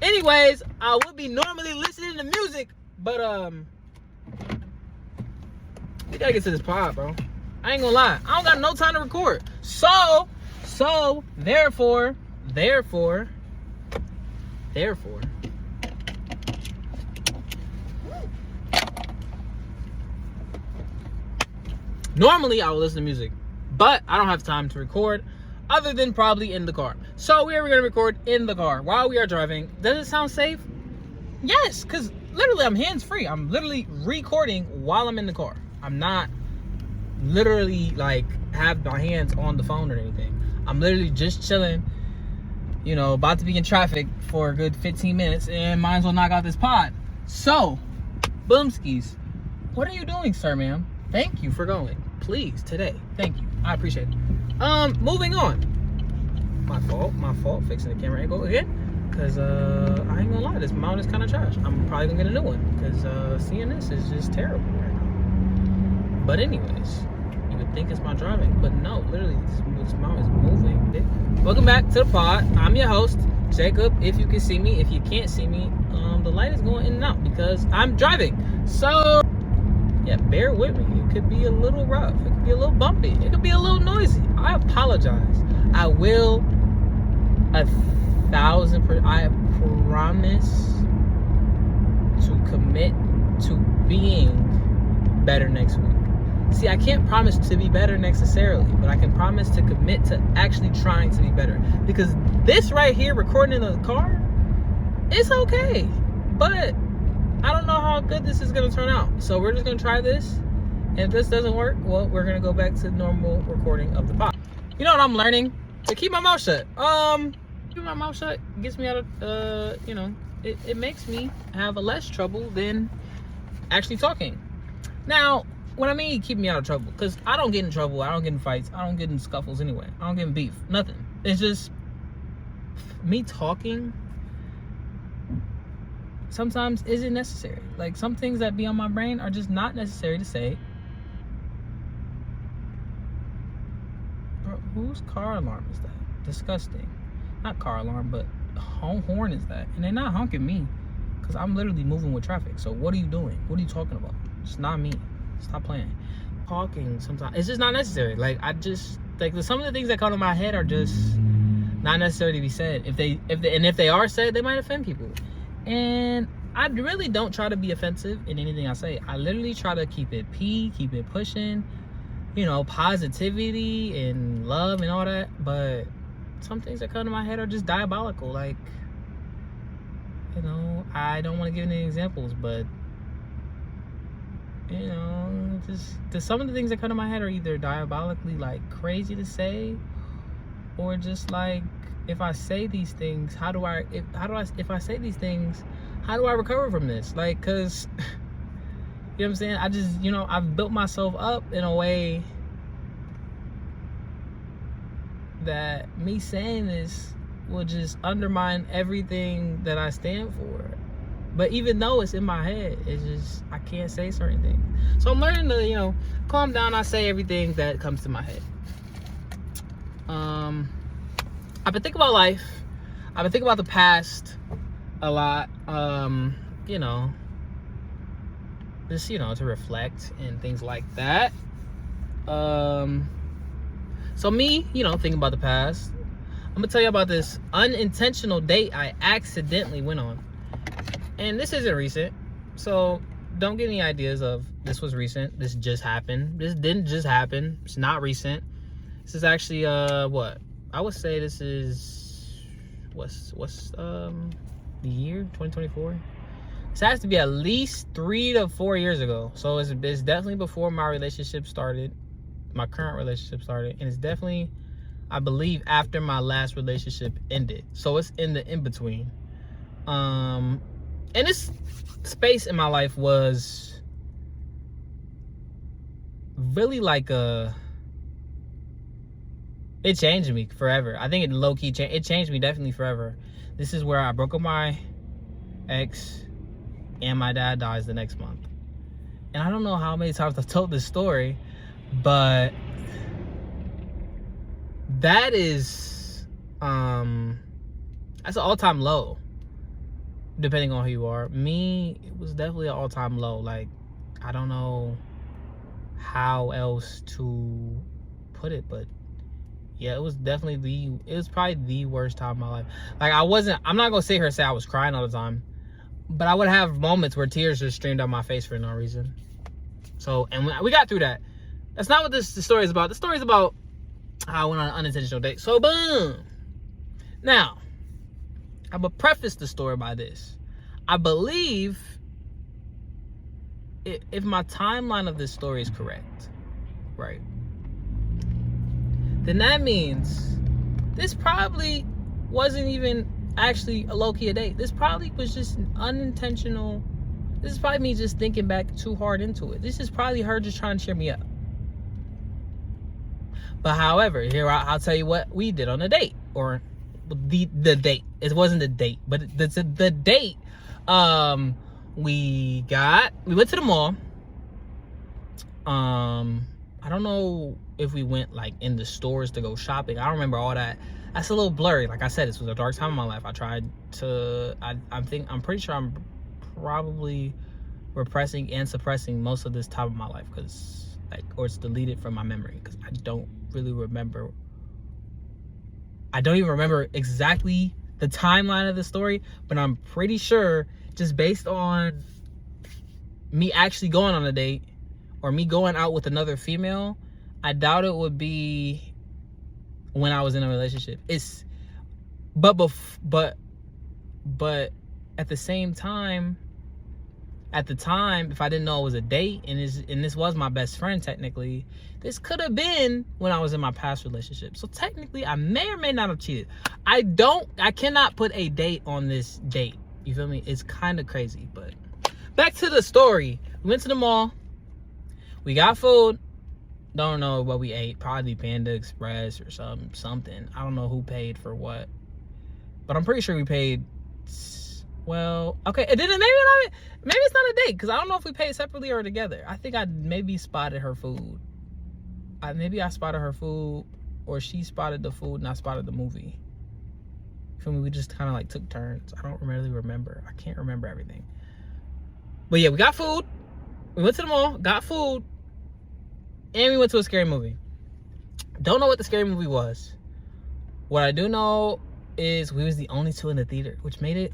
anyways, I would be normally listening to music, but we gotta get to this pod, bro. I ain't gonna lie, I don't got no time to record. So therefore, normally I would listen to music, but I don't have time to record other than probably in the car. So we are going to record in the car while we are driving. Does it sound safe? Yes, because literally I'm hands-free. I'm literally recording while I'm in the car. I'm not literally like have my hands on the phone or anything. I'm literally just chilling, you know, about to be in traffic for a good 15 minutes and might as well knock out this pod. So, boomskis, what are you doing, sir, ma'am? Thank you for going. Please, today. Thank you. I appreciate it. Moving on. My fault. Fixing the camera angle again. Cause I ain't gonna lie, this mount is kind of trash. I'm probably gonna get a new one. Cause seeing this is just terrible right now. But anyways, you would think it's my driving, but no, literally this mount is moving. Welcome back to the pod. I'm your host, Jaycup. If you can see me, if you can't see me, the light is going in and out because I'm driving. So yeah, bear with me. It could be a little rough. It could be a little bumpy. It could be a little noisy. I apologize. I will 1,000%. I promise to commit to being better next week. See, I can't promise to be better necessarily, but I can promise to commit to actually trying to be better. Because this right here, recording in the car, it's okay. But I don't know how good this is going to turn out. So we're just going to try this. And if this doesn't work, well, we're going to go back to normal recording of the pod. You know what I'm learning? To keep my mouth shut. Keep my mouth shut gets me out of, you know, it makes me have a less trouble than actually talking. Now, what I mean keep me out of trouble, because I don't get in trouble. I don't get in fights. I don't get in scuffles anyway. I don't get in beef. Nothing. It's just me talking sometimes isn't necessary. Like, some things that be on my brain are just not necessary to say. Bro, whose car alarm is that? Disgusting. Not car alarm, but horn is that? And they're not honking me, because I'm literally moving with traffic. So what are you doing? What are you talking about? It's not me. Stop playing. Talking sometimes, it's just not necessary. Like, I just, like, some of the things that come to my head are just not necessary to be said. If they are said, they might offend people. And I really don't try to be offensive in anything I say. I literally try to keep it keep it pushing, you know, positivity and love and all that. But some things that come to my head are just diabolical. Like, you know, I don't want to give any examples, but, you know, just some of the things that come to my head are either diabolically, like, crazy to say, or just like, if I say these things, if I say these things, how do I recover from this? Like, cause you know what I'm saying? I just, you know, I've built myself up in a way that me saying this will just undermine everything that I stand for. But even though it's in my head, it's just, I can't say certain things. So I'm learning to, you know, calm down. I say everything that comes to my head. I've been thinking about life. I've been thinking about the past a lot. You know, just, you know, to reflect and things like that. So me, you know, thinking about the past, I'm gonna tell you about this unintentional date I accidentally went on. And this isn't recent, so don't get any ideas of this was recent. This just happened. This didn't just happen. It's not recent. This is actually what I would say. This is what's the year 2024. This has to be at least 3 to 4 years ago. So it's definitely before my relationship started, my current relationship started, and it's definitely, I believe, after my last relationship ended. So it's in the in between. And this space in my life was really like it changed me forever. I think it low-key it changed me definitely forever. This is where I broke up my ex and my dad dies the next month. And I don't know how many times I've told this story, but that is that's an all-time low. depending on who you are. Me, it was definitely an all-time low. Like, I don't know how else to put it, but yeah, it was definitely it was probably the worst time of my life. Like, I'm not gonna sit here and say I was crying all the time, but I would have moments where tears just streamed down my face for no reason. So, and we got through that. That's not what the story is about. The story is about how I went on an unintentional date. So, boom. Now, I'm gonna preface the story by this. I believe, if my timeline of this story is correct, right, then that means this probably wasn't even actually a low-key date. This probably was just an unintentional. This is probably me just thinking back too hard into it. This is probably her just trying to cheer me up. But however, here I'll tell you what we did on a date, or the date. It wasn't a date, but the date. We went to the mall. I don't know if we went like in the stores to go shopping. I don't remember all that. That's a little blurry. Like I said, this was a dark time in my life. I'm pretty sure I'm probably repressing and suppressing most of this time of my life, because or it's deleted from my memory, because I don't really remember. I don't even remember exactly the timeline of the story, but I'm pretty sure, just based on me actually going on a date or me going out with another female, I doubt it would be when I was in a relationship. But at the same time, at the time, if I didn't know it was a date and this was my best friend, technically, this could have been when I was in my past relationship. So technically, I may or may not have cheated. I cannot put a date on this date. You feel me? It's kind of crazy. But back to the story. We went to the mall. We got food. Don't know what we ate. Probably Panda Express or something. I don't know who paid for what. But I'm pretty sure we paid. Well, okay. Maybe it's not a date, because I don't know if we paid separately or together. I think I maybe spotted her food. Maybe I spotted her food, or she spotted the food and I spotted the movie. For me, we just kind of like took turns. I don't really remember. I can't remember everything. But yeah, we got food. We went to the mall, got food, and we went to a scary movie. Don't know what the scary movie was. What I do know is we was the only two in the theater, which made it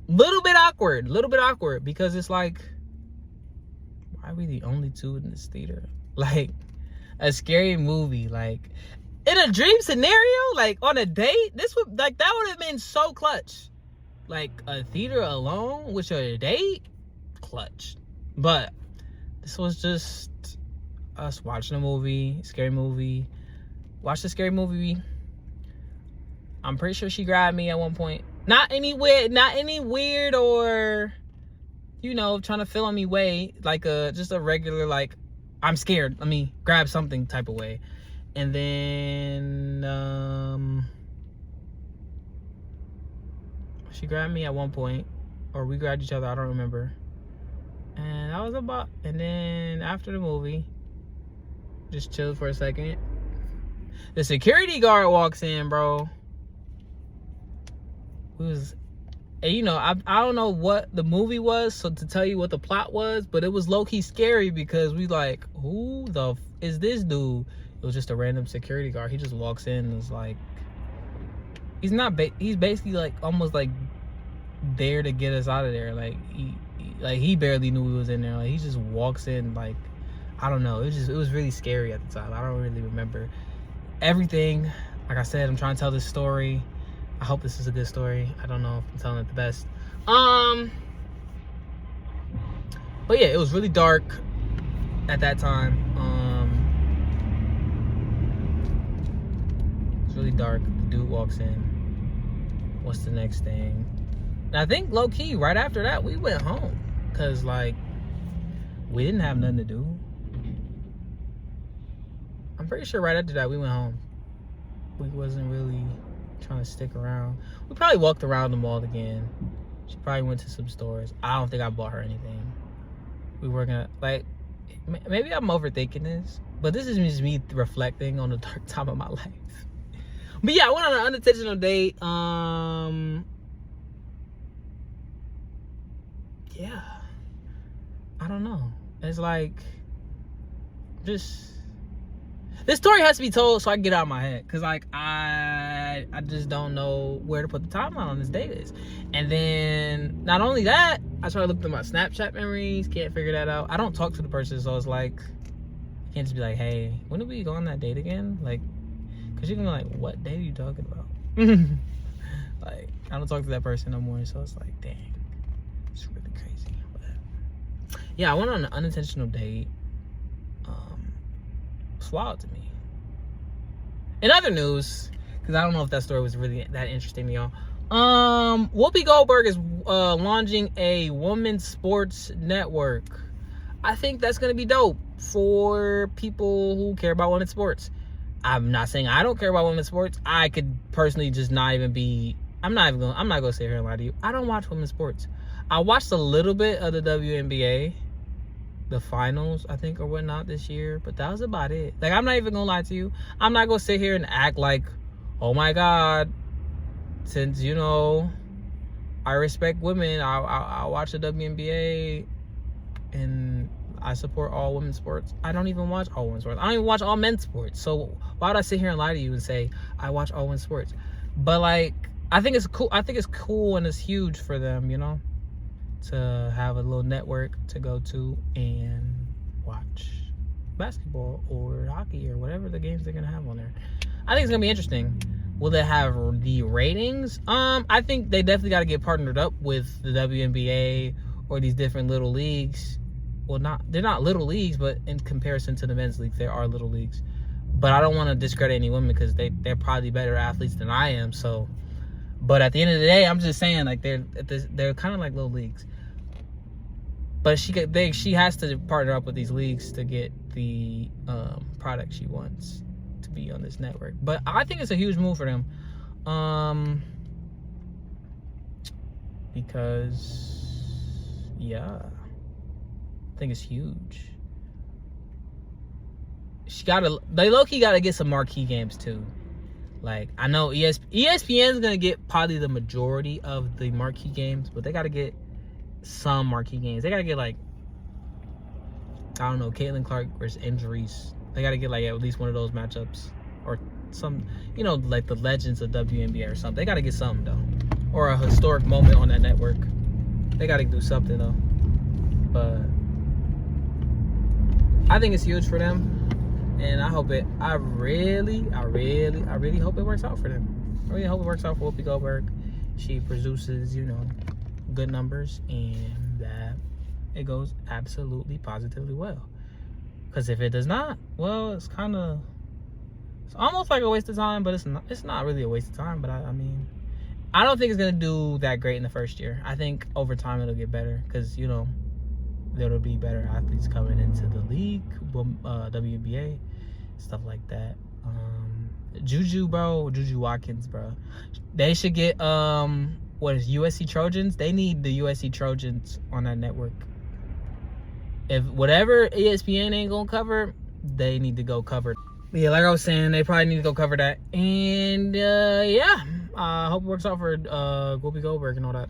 a little bit awkward, because it's like, why are we the only two in this theater? Like, a scary movie, like in a dream scenario, like on a date, that would have been so clutch. Like a theater alone with a date, clutch. But this was just us watching a movie, scary movie. Watched the scary movie. I'm pretty sure she grabbed me at one point. Not any weird or, trying to fill on me way. Like just a regular, like, I'm scared, let me grab something type of way. And then she grabbed me at one point, or we grabbed each other, I don't remember. And and then after the movie, just chilled for a second. The security guard walks in, bro. And I don't know what the movie was, so to tell you what the plot was, but it was low-key scary, because we like, who the is this dude? It was just a random security guard. He just walks in and is like, he's basically like almost like there to get us out of there. Like he barely knew we was in there. Like, he just walks in, like, I don't know. It was really scary at the time. I don't really remember everything. Like I said, I'm trying to tell this story. I hope this is a good story. I don't know if I'm telling it the best. But yeah, it was really dark at that time. It's really dark. The dude walks in. What's the next thing? And I think low-key, right after that, we went home. Because, like, we didn't have nothing to do. I'm pretty sure right after that, we went home. We wasn't really trying to stick around. We probably walked around the mall again. She probably went to some stores. I don't think I bought her anything. We were gonna, like, maybe I'm overthinking this, but this is just me reflecting on the dark time of my life. But yeah, I went on an unintentional date. yeah, I don't know. It's like, just, this story has to be told so I can get out of my head. Because, like, I just don't know where to put the timeline on this date is. And then, not only that, I started looking at my Snapchat memories. Can't figure that out. I don't talk to the person, so it's like, I can't just be like, hey, when did we go on that date again? Like, because you can be like, what date are you talking about? Like, I don't talk to that person no more, so it's like, dang. It's really crazy. But yeah, I went on an unintentional date. It's wild to me. In other news, because I don't know if that story was really that interesting to y'all. Whoopi Goldberg is launching a women's sports network. I think that's gonna be dope for people who care about women's sports. I'm not saying I don't care about women's sports. I could personally just not even be. I'm not gonna sit here and lie to you. I don't watch women's sports. I watched a little bit of the WNBA. The finals, I think, or whatnot this year, but that was about it. Like, I'm not even gonna lie to you. I'm not gonna sit here and act like, oh my God, since, you know, I respect women, I watch the WNBA and I support all women's sports. I don't even watch all women's sports. I don't even watch all men's sports. So why would I sit here and lie to you and say I watch all women's sports? But, like, I think it's cool. I think it's cool and it's huge for them, you know, to have a little network to go to and watch basketball or hockey or whatever the games they're gonna have on there. I think it's gonna be interesting. Will they have the ratings? I think they definitely got to get partnered up with the WNBA or these different little leagues. Well, they're not little leagues, but in comparison to the men's league, there are little leagues. But I don't want to discredit any women because they're probably better athletes than I am. So, but at the end of the day, I'm just saying, like, they're kind of like little leagues. But she has to partner up with these leagues to get the product she wants to be on this network. But I think it's a huge move for them, because yeah, I think it's huge. They low-key gotta get some marquee games too. Like, I know ESPN's gonna get probably the majority of the marquee games, but they gotta get some marquee games. They gotta get, like, I don't know, Caitlin Clark versus injuries. They gotta get, like, at least one of those matchups, or some, you know, like the legends of WNBA or something. They gotta get something though, or a historic moment on that network. They gotta do something though. But I think it's huge for them, and I really hope it works out for them. I really hope it works out for Whoopi Goldberg. She produces, you know, good numbers, and that it goes absolutely positively well. Because if it does not, well, it's almost like a waste of time, but it's not really a waste of time. But I mean, I don't think it's gonna do that great in the first year. I think over time it'll get better, because, you know, there'll be better athletes coming into the league, WNBA, stuff like that. Juju Watkins, bro. They should get what is USC Trojans? They need the USC Trojans on that network. If whatever ESPN ain't gonna cover, they need to go cover. Yeah, like I was saying, they probably need to go cover that. And yeah, I hope it works out for Whoopi Goldberg and all that.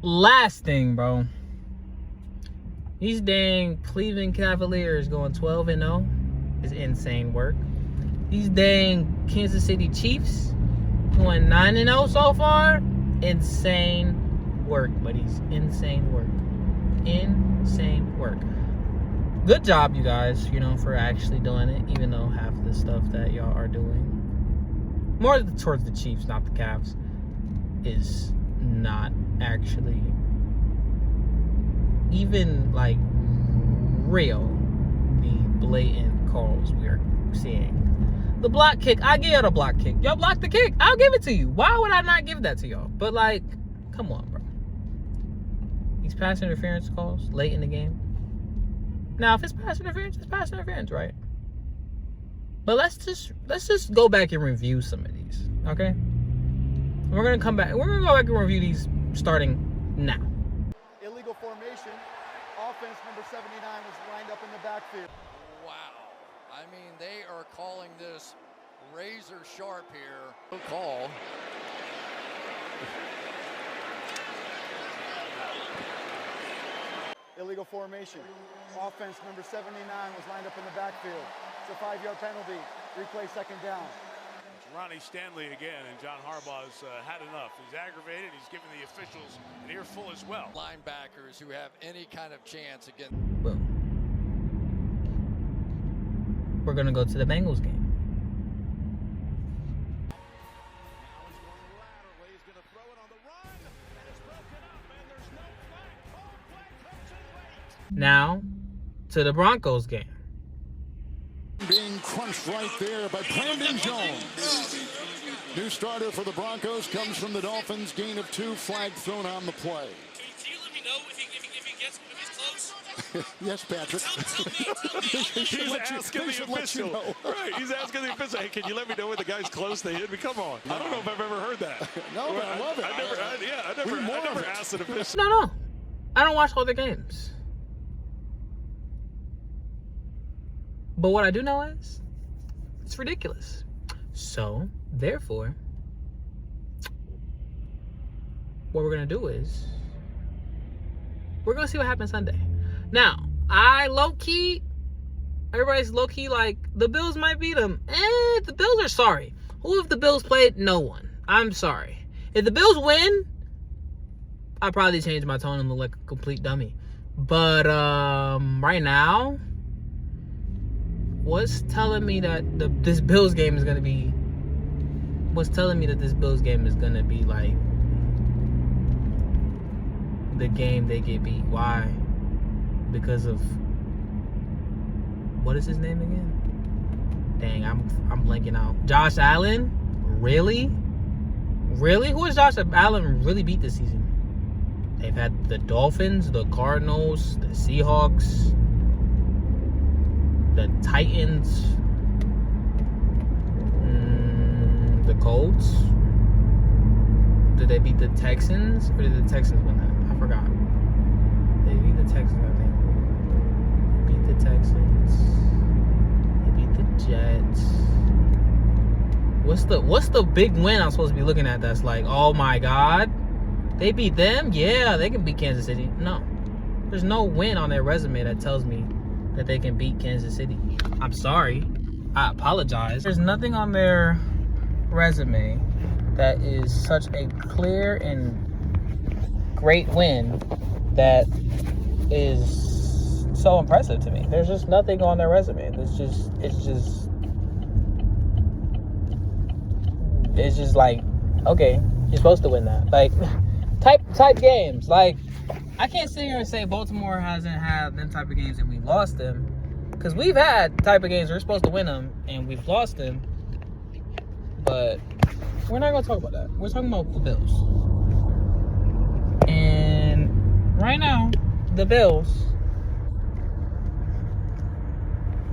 Last thing, bro. These dang Cleveland Cavaliers going 12-0 is insane work. These dang Kansas City Chiefs going 9-0 so far. Insane work, buddies. Insane work. Insane work. Good job, you guys, you know, for actually doing it, even though half the stuff that y'all are doing, more towards the Chiefs, not the Cavs, is not actually even, like, real. The blatant calls we are seeing. The block kick, I give y'all the block kick. Y'all block the kick, I'll give it to you. Why would I not give that to y'all? But, like, come on, bro. These pass interference calls late in the game. Now, if it's pass interference, it's pass interference, right? But let's just go back and review some of these, okay? We're gonna come back. We're gonna go back and review these starting now. Illegal formation. Offense number 79 was lined up in the backfield. Wow. I mean, they are calling this razor sharp here. Good call. illegal formation. Offense number 79 was lined up in the backfield. It's a 5-yard penalty. Replay second down. It's Ronnie Stanley again, and John Harbaugh's had enough. He's aggravated. He's giving the officials an earful as well. Linebackers who have any kind of chance against. Boom. We're going to go to the Bengals game. Now, to the Broncos game. Being crunched right there by Brandon Jones. New starter for the Broncos comes from the Dolphins. Gain of 2, flag thrown on the play. Can you let me know if he's close? Yes, Patrick. He's asking the official. Right, he's asking the official, hey, can you let me know when the guy's close? They hit me. Come on. I don't know if I've ever heard that. No, but I love it. I never asked an official. No. I don't watch all the games. But what I do know is, it's ridiculous. So, therefore, what we're going to do is, we're going to see what happens Sunday. Now, everybody's low-key like, the Bills might beat them. The Bills are sorry. Who have the Bills played? No one. I'm sorry. If the Bills win, I'll probably change my tone and look like a complete dummy. But right now, what's telling me that this Bills game is going to be like the game they get beat. Why? Because of, what is his name again? Dang, I'm blanking out. Josh Allen? Really? Who has Josh Allen really beat this season? They've had the Dolphins, the Cardinals, the Seahawks, the Titans, the Colts. Did they beat the Texans? Or did the Texans win that? I forgot. They beat the Texans, I think. They beat the Texans. They beat the Jets. What's the big win I'm supposed to be looking at that's like, oh my God? They beat them? Yeah, they can beat Kansas City. No. There's no win on their resume that tells me that they can beat Kansas City. I'm sorry. I apologize. There's nothing on their resume that is such a clear and great win that is so impressive to me. There's just nothing on their resume. It's just like, okay, you're supposed to win that. Like, type games. Like, I can't sit here and say Baltimore hasn't had them type of games and we lost them, because we've had type of games where we're supposed to win them and we've lost them. But we're not going to talk about that. We're talking about the Bills. And right now, the Bills,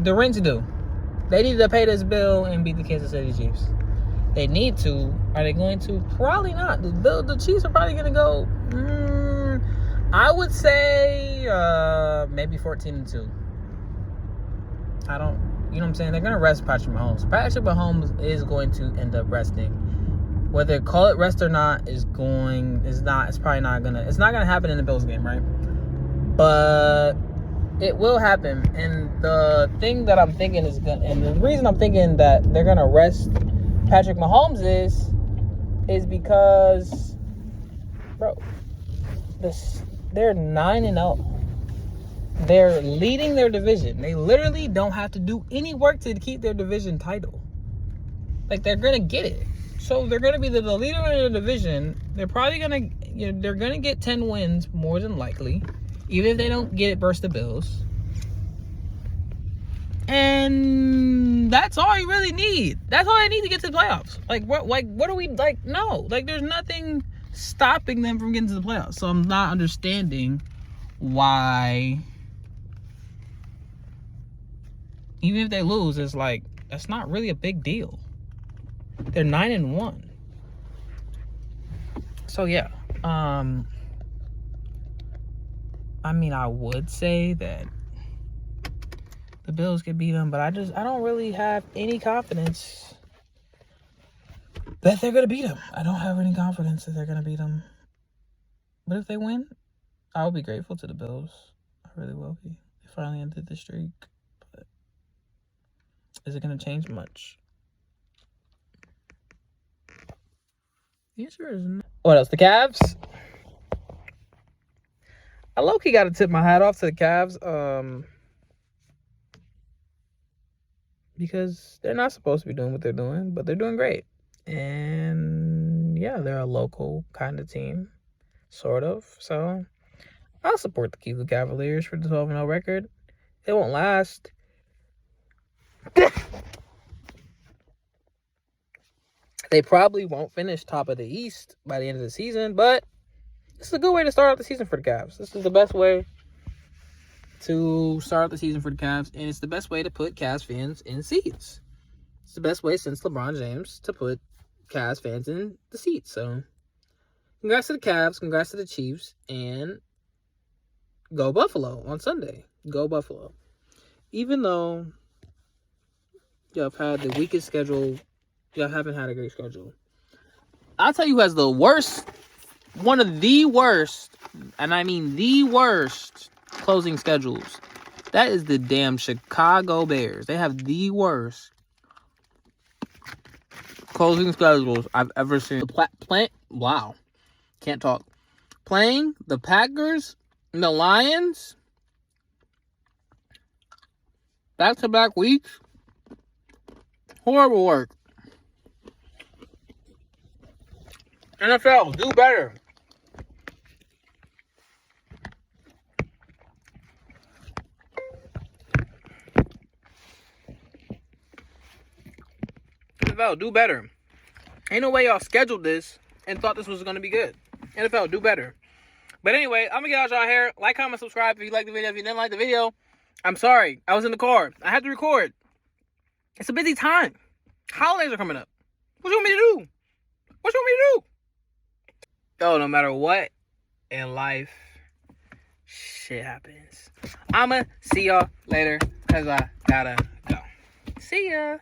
the rent's due. They need to pay this bill and beat the Kansas City Chiefs. They need to. Are they going to? Probably not. The Chiefs are probably going to go, I would say maybe 14-2. I don't, you know what I'm saying? They're going to rest Patrick Mahomes. Patrick Mahomes is going to end up resting. Whether they call it rest or not it's probably not going to, it's not going to happen in the Bills game, right? But it will happen. And the thing that I'm thinking and the reason I'm thinking that they're going to rest Patrick Mahomes is because, bro, they're 9-0. They're leading their division. They literally don't have to do any work to keep their division title. Like, they're gonna get it. So they're gonna be the leader of their division. They're probably gonna, they're gonna get 10 wins more than likely, even if they don't get it versus the Bills. And that's all you really need. That's all they need to get to the playoffs. Like, what are we, like, no. Like, there's nothing stopping them from getting to the playoffs. So I'm not understanding why, even if they lose, it's like, that's not really a big deal. They're 9-1. So yeah, I mean, I would say that the Bills could beat them, but I don't really have any confidence that they're gonna beat them. I don't have any confidence that they're gonna beat them. But if they win, I'll be grateful to the Bills. I really will be. They finally ended the streak. But is it going to change much? The answer is no. What else? The Cavs? I low-key got to tip my hat off to the Cavs. Because they're not supposed to be doing what they're doing, but they're doing great. And yeah, they're a local kind of team, sort of. So I'll support the Cleveland Cavaliers for the 12-0 record. It won't last. They probably won't finish top of the East by the end of the season, but this is a good way to start out the season for the Cavs. This is the best way to start out the season for the Cavs, and it's the best way to put Cavs fans in seats. It's the best way since LeBron James to put Cavs fans in the seats. So, congrats to the Cavs, congrats to the Chiefs, and go Buffalo on Sunday. Go Buffalo. Even though y'all have had the weakest schedule, y'all haven't had a great schedule. I'll tell you who has the worst, one of the worst, and I mean the worst closing schedules. That is the damn Chicago Bears. They have the worst closing schedules I've ever seen. Wow. Can't talk. Playing the Packers and the Lions back-to-back weeks. Horrible work. NFL, do better. NFL, do better. Ain't no way y'all scheduled this and thought this was going to be good. NFL, do better. But anyway, I'm going to get out y'all here. Like, comment, subscribe if you liked the video. If you didn't like the video, I'm sorry. I was in the car. I had to record. It's a busy time. Holidays are coming up. What you want me to do? What you want me to do? Yo, no matter what in life, shit happens. I'ma see y'all later because I gotta go. See ya.